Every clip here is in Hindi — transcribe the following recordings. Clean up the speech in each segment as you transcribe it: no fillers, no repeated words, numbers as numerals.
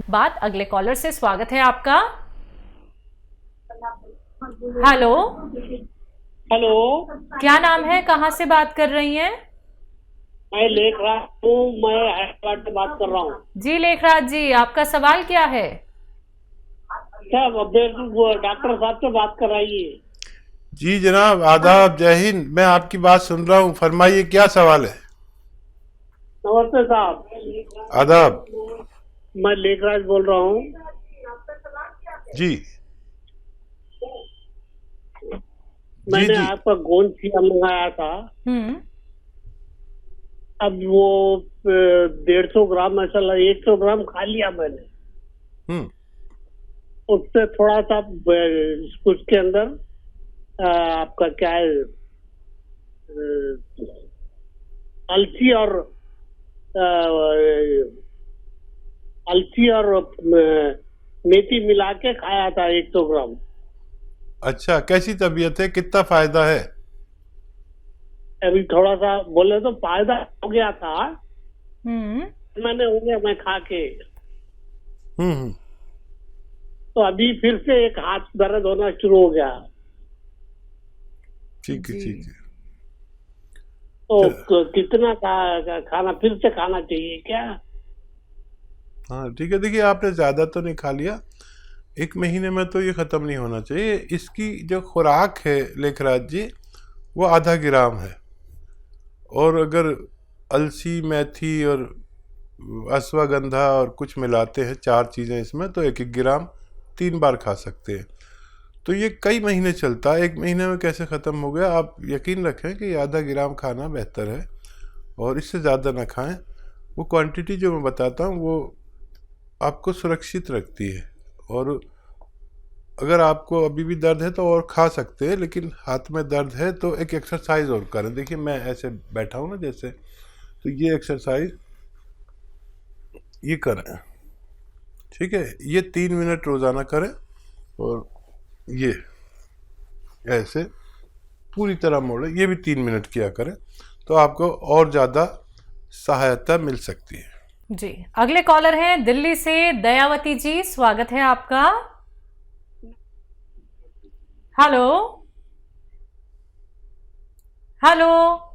बात अगले कॉलर से। स्वागत है आपका। हेलो। हेलो, क्या नाम है, कहाँ से बात कर रही हैं? मैं लेख रहा हूँ। मैं हैदराबाद से बात कर रहा हूँ। जी लेखराज जी, आपका सवाल क्या है? क्या वो डॉक्टर साहब से बात कर रही है? जी जनाब, आदाब, जय हिंद। मैं आपकी बात सुन रहा हूँ, फरमाइए क्या सवाल है। नमस्ते साहब। आदाब। मैं लेखराज बोल रहा हूँ। जी जी मैंने जी। आपका गोंद चिया मंगाया था। हम्म। अब वो 150 ग्राम, ऐसा 100 ग्राम खा लिया मैंने। हम्म। उससे थोड़ा सा उसके अंदर आपका क्या है, अलसी और अलसी और मेथी मिला के खाया था 100 ग्राम। अच्छा, कैसी तबीयत है, कितना फायदा है? अभी थोड़ा सा बोले तो फायदा हो गया था। हम्म। मैंने हो गया मैं खा के। हम्म। तो अभी फिर से एक हाथ दर्द होना शुरू हो गया। ठीक है जी। ठीक है। तो च- कितना खाना फिर से खाना चाहिए क्या? हाँ ठीक है, देखिए आपने ज़्यादा तो नहीं खा लिया, 1 महीने में तो ये ख़त्म नहीं होना चाहिए। इसकी जो खुराक है लेखराज जी, वो आधा ग्राम है। और अगर अलसी, मेथी और अश्वगंधा और कुछ मिलाते हैं, 4 चीज़ें इसमें, तो 1-1 ग्राम 3 बार खा सकते हैं। तो ये कई महीने चलता है, 1 महीने में कैसे ख़त्म हो गया। आप यकीन रखें कि आधा ग्राम खाना बेहतर है और इससे ज़्यादा ना खाएं। वो क्वांटिटी जो मैं बताता हूँ वो आपको सुरक्षित रखती है। और अगर आपको अभी भी दर्द है तो और खा सकते हैं, लेकिन हाथ में दर्द है तो एक एक्सरसाइज और करें। देखिए मैं ऐसे बैठा हूँ ना जैसे, तो ये एक्सरसाइज ये करें, ठीक है। ये 3 मिनट रोज़ाना करें और ये ऐसे पूरी तरह मोड़े, ये भी 3 मिनट किया करें, तो आपको और ज़्यादा सहायता मिल सकती है। जी, अगले कॉलर हैं दिल्ली से दयावती जी, स्वागत है आपका। हेलो। हेलो।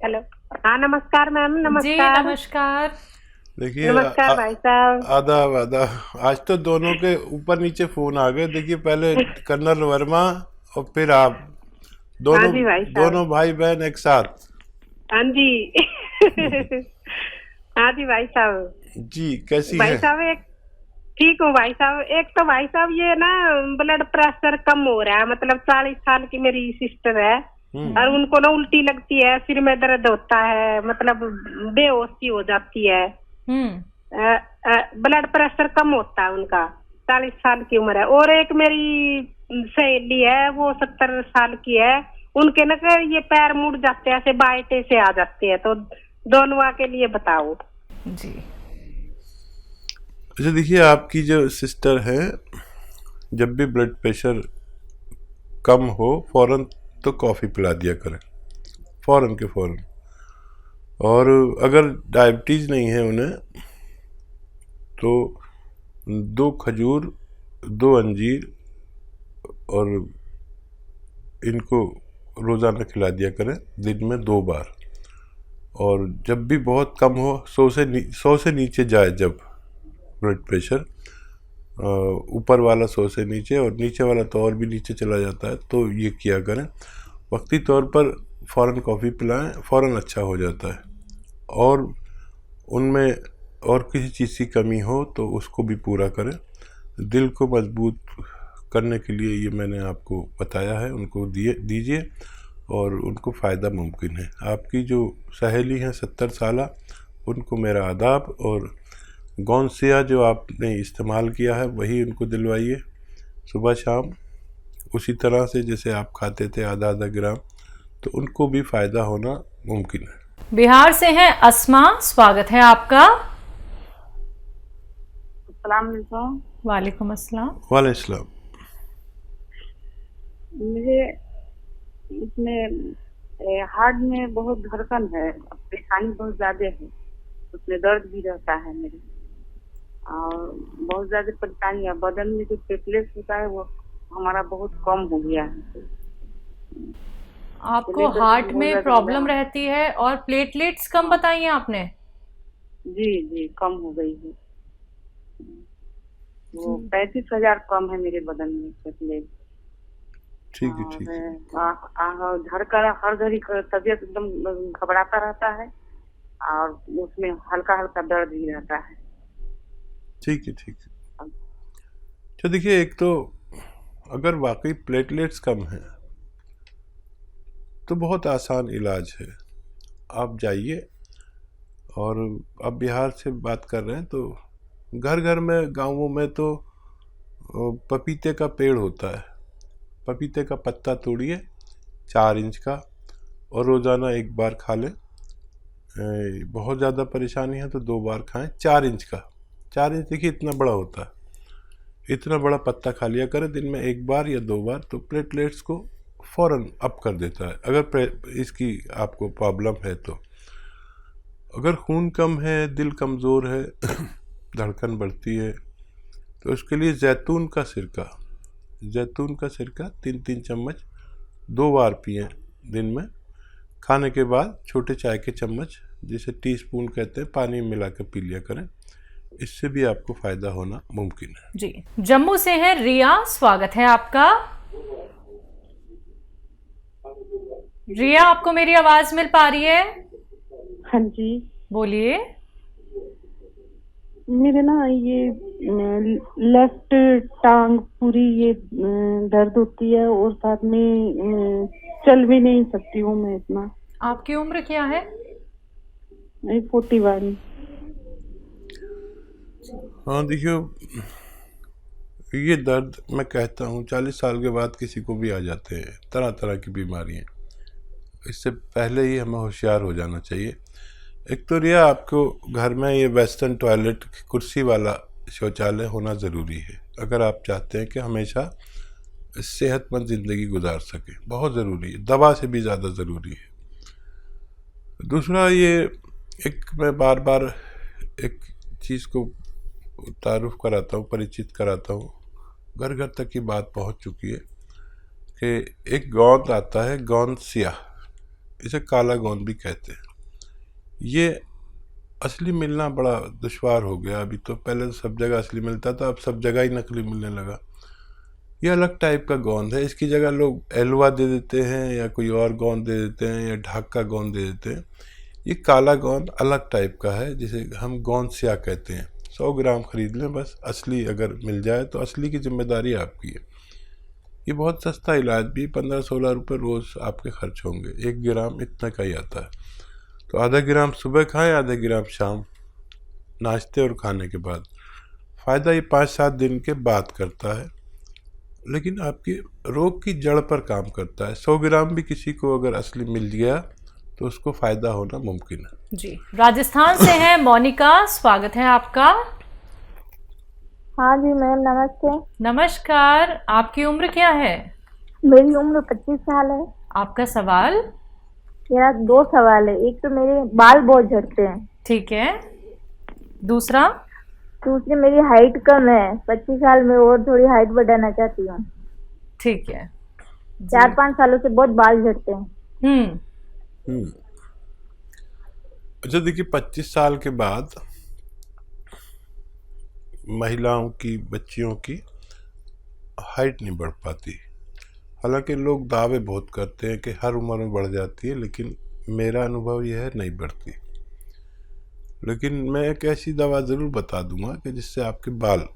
हेलो। हाँ नमस्कार मैम, जी नमस्कार। नमस्कार। देखिए नमस्कार भाई साहब। आदाब आदाब। आज तो दोनों के ऊपर नीचे फ़ोन आ गए। देखिए पहले कर्नल वर्मा और फिर आप, हाँ दोनों जी भाई साहब। दोनों भाई बहन एक साथ। हाँ जी। हाँ जी भाई साहब। जी कैसी भाई हैं? साहब एक ठीक हूँ भाई साहब। एक तो भाई साहब ये ना ब्लड प्रेशर कम हो रहा है, मतलब 40 साल की मेरी सिस्टर है और हम्म। उनको ना उल्टी लगती है, सिर में दर्द होता है, मतलब बेहोशी हो जाती है। हम्म। ब्लड प्रेशर कम होता है उनका, 40 साल की उम्र है। और एक मेरी सहेली है, वो 70 साल की है, उनके ना ये पैर मुड़ जाते हैं, ऐसे बाइटे से आ जाते हैं। तो दोनों के लिए बताओ। जी। अच्छा देखिए, आपकी जो सिस्टर है, जब भी ब्लड प्रेशर कम हो फौरन तो कॉफ़ी पिला दिया करें, फौरन के फौरन। और अगर डायबिटीज़ नहीं है उन्हें तो 2 खजूर, 2 अंजीर और इनको रोज़ाना खिला दिया करें, दिन में 2 बार। और जब भी बहुत कम हो, 100 से नीचे जाए जब ब्लड प्रेशर, ऊपर वाला 100 से नीचे और नीचे वाला तो और भी नीचे चला जाता है, तो ये किया करें। वक्ती तौर पर फ़ौरन कॉफ़ी पिलाएं, फ़ौरन अच्छा हो जाता है। और उनमें और किसी चीज़ की कमी हो तो उसको भी पूरा करें। दिल को मजबूत करने के लिए ये मैंने आपको बताया है, उनको दीजिए और उनको फ़ायदा मुमकिन है। आपकी जो सहेली हैं 70 साल, उनको मेरा आदाब। और गौनसिया जो आपने इस्तेमाल किया है वही उनको दिलवाइए सुबह शाम, उसी तरह से जैसे आप खाते थे आधा आधा ग्राम, तो उनको भी फ़ायदा होना मुमकिन है। बिहार से हैं अस्मा, स्वागत है आपका। अस्सलाम वालेकुम। वालेकुम अस्सलाम। वालेकुम सलाम। मुझे इसमें हार्ट में बहुत धड़कन है, परेशानी बहुत ज्यादा है, उसमें दर्द भी रहता है मेरे। और बहुत ज्यादा परेशानी है। बदन में जो प्लेटलेट्स होता है वो हमारा बहुत कम हो गया है। आपको प्लेटलेट्स हार्ट बहुत में ज्यादा प्रॉब्लम बढ़ा। रहती है और प्लेटलेट्स कम बताई हैं आपने। जी जी, कम हो गई है। वो 35,000 कम है मेरे बदन में प्लेटलेट। ठीक है, ठीक है। और हर घड़ी तबीयत एकदम घबराता रहता है और उसमें हल्का हल्का दर्द भी रहता है। ठीक है, ठीक है। तो देखिए, एक तो अगर वाकई प्लेटलेट्स कम हैं तो बहुत आसान इलाज है। आप जाइए, और अब बिहार से बात कर रहे हैं तो घर घर में, गांवों में तो पपीते का पेड़ होता है। पपीते का पत्ता तोड़िए 4 इंच का, और रोज़ाना 1 बार खा लें। बहुत ज़्यादा परेशानी है तो 2 बार खाएं। 4 इंच का, 4 इंच देखिए इतना बड़ा होता है। इतना बड़ा पत्ता खा लिया करें दिन में 1 बार या 2 बार, तो प्लेटलेट्स को फ़ौरन अप कर देता है। अगर इसकी आपको प्रॉब्लम है तो, अगर खून कम है, दिल कमज़ोर है, धड़कन बढ़ती है, तो उसके लिए जैतून का सिरका 3-3 चम्मच 2 बार पिएं दिन में। खाने के बाद छोटे चाय के चम्मच, जिसे टीस्पून कहते हैं, पानी में मिला कर पी लिया करें। इससे भी आपको फ़ायदा होना मुमकिन है। जी, जम्मू से है रिया, स्वागत है आपका। रिया, आपको मेरी आवाज मिल पा रही है? हाँ जी, बोलिए। मेरे ना ये लेफ्ट टांग पूरी ये दर्द होती है और साथ में चल भी नहीं सकती हूँ मैं इतना। आपकी उम्र क्या है? 41। हाँ देखियो, ये दर्द मैं कहता हूँ 40 साल के बाद किसी को भी आ जाते हैं, तरह तरह की बीमारियाँ। इससे पहले ही हमें होशियार हो जाना चाहिए। एक तो रिया, आपको घर में ये वेस्टर्न टॉयलेट, कुर्सी वाला शौचालय होना ज़रूरी है, अगर आप चाहते हैं कि हमेशा सेहतमंद ज़िंदगी गुजार सकें। बहुत ज़रूरी है, दवा से भी ज़्यादा ज़रूरी है। दूसरा, ये मैं बार बार एक चीज़ को तारुफ कराता हूँ, परिचित कराता हूँ, घर घर तक की बात पहुँच चुकी है कि एक गोंद आता है, गोंद सियाह, इसे काला गोंद भी कहते हैं। ये असली मिलना बड़ा दुश्वार हो गया अभी तो। पहले तो सब जगह असली मिलता था, अब सब जगह ही नकली मिलने लगा। ये अलग टाइप का गोंद है। इसकी जगह लोग एलवा दे देते हैं, या कोई और गोंद दे देते हैं, या ढाक का गोंद दे देते हैं। ये काला गोंद अलग टाइप का है, जिसे हम गोंद सियाह कहते हैं। 100 ग्राम खरीद लें बस। असली अगर मिल जाए तो असली की जिम्मेदारी आपकी है। ये बहुत सस्ता इलाज भी, 15-16 रुपये रोज़ आपके खर्च होंगे। 1 ग्राम इतना का ही आता है। तो आधा ग्राम सुबह खाएं, आधा ग्राम शाम, नाश्ते और खाने के बाद। फ़ायदा ये 5-7 दिन के बाद करता है, लेकिन आपके रोग की जड़ पर काम करता है। 100 ग्राम भी किसी को अगर असली मिल गया तो उसको फ़ायदा होना मुमकिन है। जी, राजस्थान से है मोनिका, स्वागत है आपका। हाँ जी मैम, नमस्ते। नमस्कार, आपकी उम्र क्या है? मेरी उम्र 25 साल है। आपका सवाल? मेरा 2 सवाल है। एक तो मेरे बाल बहुत झड़ते हैं। ठीक है। दूसरा? दूसरी, मेरी हाइट कम है। 25 साल में और थोड़ी हाइट बढ़ाना चाहती हूँ। ठीक है। 4-5 सालों से बहुत बाल झड़ते हैं। अच्छा देखिए, 25 साल के बाद महिलाओं की, बच्चियों की हाइट नहीं बढ़ पाती। हालांकि लोग दावे बहुत करते हैं कि हर उम्र में बढ़ जाती है, लेकिन मेरा अनुभव यह है नहीं बढ़ती। लेकिन मैं एक ऐसी दवा ज़रूर बता दूंगा कि जिससे आपके बाल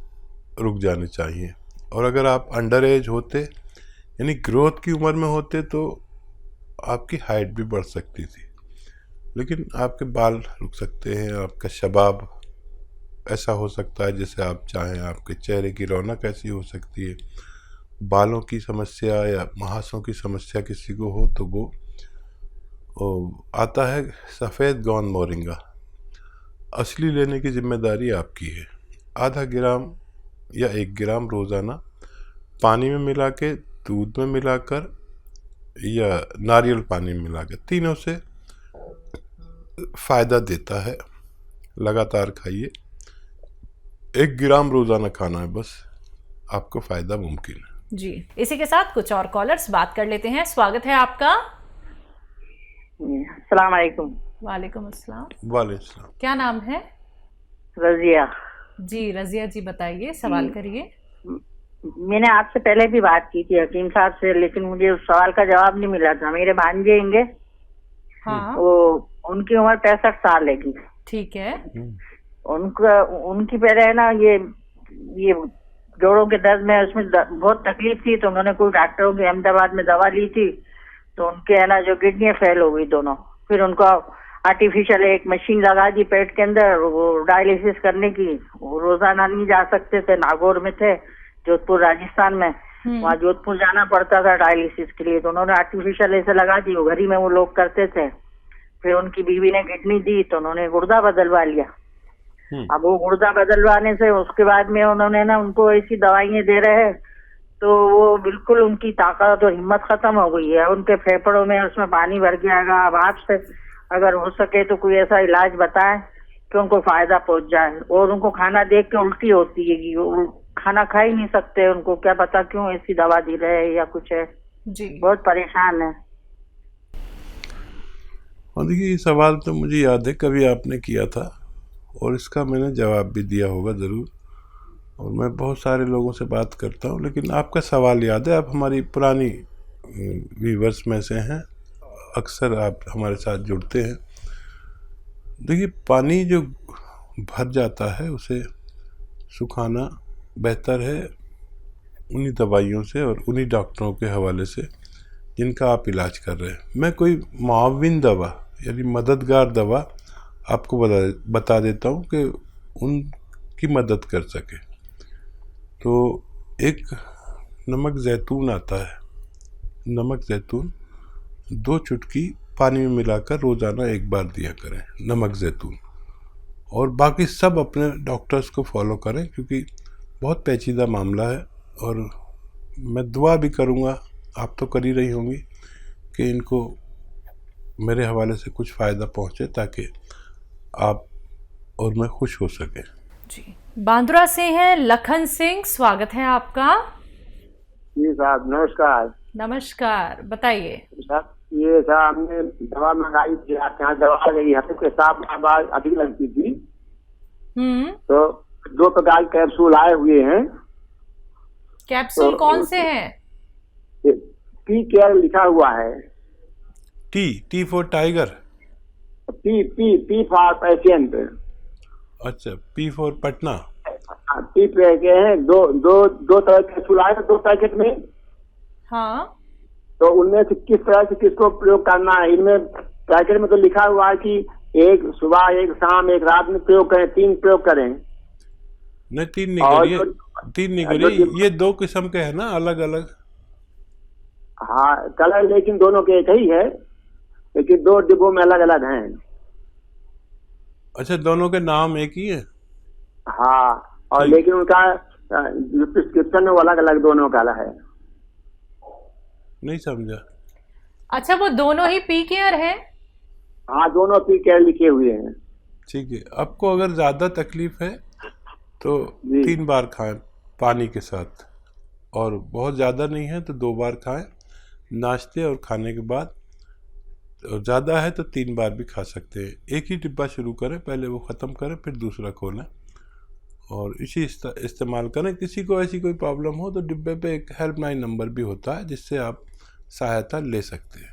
रुक जाने चाहिए। और अगर आप अंडर एज होते, यानी ग्रोथ की उम्र में होते, तो आपकी हाइट भी बढ़ सकती थी, लेकिन आपके बाल रुक सकते हैं। आपका शबाब ऐसा हो सकता है जैसे आप चाहें। आपके चेहरे की रौनक ऐसी हो सकती है। बालों की समस्या या महासों की समस्या किसी को हो तो वो आता है सफ़ेद गोंद मोरिंगा। असली लेने की जिम्मेदारी आपकी है। आधा ग्राम या 1 ग्राम रोज़ाना पानी में मिला के, दूध में मिलाकर या नारियल पानी में मिलाकर, तीनों से फ़ायदा देता है। लगातार खाइए। 1 ग्राम रोज़ाना खाना है, बस आपको फ़ायदा मुमकिन है। जी, इसी के साथ कुछ और कॉलर्स बात कर लेते हैं। स्वागत है आपका। अस्सलाम वालेकुम। वालेकुम अस्सलाम। वालेकुम सलाम। क्या नाम है? रजिया। जी रजिया जी, बताइए, सवाल करिए। मैंने आपसे पहले भी बात की थी हकीम साहब से, लेकिन मुझे उस सवाल का जवाब नहीं मिला था। मेरे भांजे होंगे, हाँ वो उनकी उम्र 65 साल है। ठीक है। उनकी पहले है ना ये जोड़ों के दर्द में उसमें बहुत तकलीफ थी, तो उन्होंने कोई डॉक्टरों की अहमदाबाद में दवा ली थी, तो उनके है ना जो किडनी फेल हो गई दोनों। फिर उनको आर्टिफिशियल एक मशीन लगा दी पेट के अंदर, वो डायलिसिस करने की। वो रोजाना नहीं जा सकते थे, नागौर में थे, जोधपुर राजस्थान में, वहाँ जोधपुर जाना पड़ता था डायलिसिस के लिए, तो उन्होंने आर्टिफिशियल ऐसे लगा दी, वो घर ही में वो लोग करते थे। फिर उनकी बीवी ने किडनी दी तो उन्होंने गुर्दा बदलवा लिया। अब वो गुर्दा बदलवाने से उसके बाद में उन्होंने ना उनको ऐसी दवाइयाँ दे रहे हैं, तो वो बिल्कुल उनकी ताकत और हिम्मत खत्म हो गई है। उनके फेफड़ों में उसमें पानी भर गया। अब आपसे अगर हो सके तो कोई ऐसा इलाज बताएं कि उनको फायदा पहुंच जाए। और उनको खाना देख के उल्टी होती है कि वो खाना खा ही नहीं सकते, उनको क्या पता क्यों ऐसी दवा दी रहे या कुछ है। जी बहुत परेशान है। और देखिए, ये सवाल तो मुझे याद है कभी आपने किया था, और इसका मैंने जवाब भी दिया होगा ज़रूर। और मैं बहुत सारे लोगों से बात करता हूँ, लेकिन आपका सवाल याद है। आप हमारी पुरानी व्यूवर्स में से हैं, अक्सर आप हमारे साथ जुड़ते हैं। देखिए, पानी जो भर जाता है उसे सुखाना बेहतर है उन्हीं दवाइयों से और उन्हीं डॉक्टरों के हवाले से जिनका आप इलाज कर रहे हैं। मैं कोई मुआविन दवा यानी मददगार दवा आपको बता देता हूँ कि उनकी मदद कर सके। तो एक नमक ज़ैतून आता है, नमक ज़ैतून 2 चुटकी पानी में मिलाकर रोज़ाना 1 बार दिया करें, नमक ज़ैतून। और बाकी सब अपने डॉक्टर्स को फॉलो करें, क्योंकि बहुत पेचीदा मामला है। और मैं दुआ भी करूँगा, आप तो कर ही रही होंगी, कि इनको मेरे हवाले से कुछ फ़ायदा पहुँचे ताकि आप और मैं खुश हो सके। जी, बांद्रा से हैं लखन सिंह, स्वागत है आपका। जी साहब नमस्कार। नमस्कार, बताइए। साहब ये साहब हमने दवा मंगाई थी, आपके यहाँ दवा गई हफ्ते के साथ आवाज अधिक लगती थी, तो 2 प्रकार के कैप्सूल आए हुए हैं। कैप्सूल तो कौन से हैं? पी केयर लिखा हुआ है। T for tiger. P for patient. अच्छा, पी फॉर पटना। पी पे के हैं दो तरह के कैप्सूल आए 2 पैकेट में। हाँ, तो उनमें से किस तरह से किसको प्रयोग करना है? इनमें पैकेट में तो लिखा हुआ है कि 1 सुबह, 1 शाम, 1 रात में प्रयोग करें, 3 प्रयोग करें। नहीं, 3 नहीं करिए, 3 नहीं करिए, ये 2 किस्म के हैं ना, अलग अलग। हाँ, कलर लेकिन दोनों के एक ही है, लेकिन 2 डिब्बों में अलग अलग हैं। अच्छा, दोनों के नाम एक ही है? हाँ, और लेकिन उनका जो प्रिस्क्रिप्शन है वो अलग अलग दोनों का है। नहीं समझा। अच्छा, वो दोनों ही पी केयर है? हाँ, दोनों पी केयर लिखे हुए हैं। ठीक है, आपको अगर ज़्यादा तकलीफ है तो 3 बार खाएं पानी के साथ, और बहुत ज़्यादा नहीं है तो 2 बार खाएं नाश्ते और खाने के बाद, और ज़्यादा है तो 3 बार भी खा सकते हैं। एक ही डिब्बा शुरू करें, पहले वो ख़त्म करें फिर दूसरा खोलें, और इसी इस्तेमाल करें। किसी को ऐसी कोई प्रॉब्लम हो तो डिब्बे पे एक हेल्पलाइन नंबर भी होता है जिससे आप सहायता ले सकते हैं।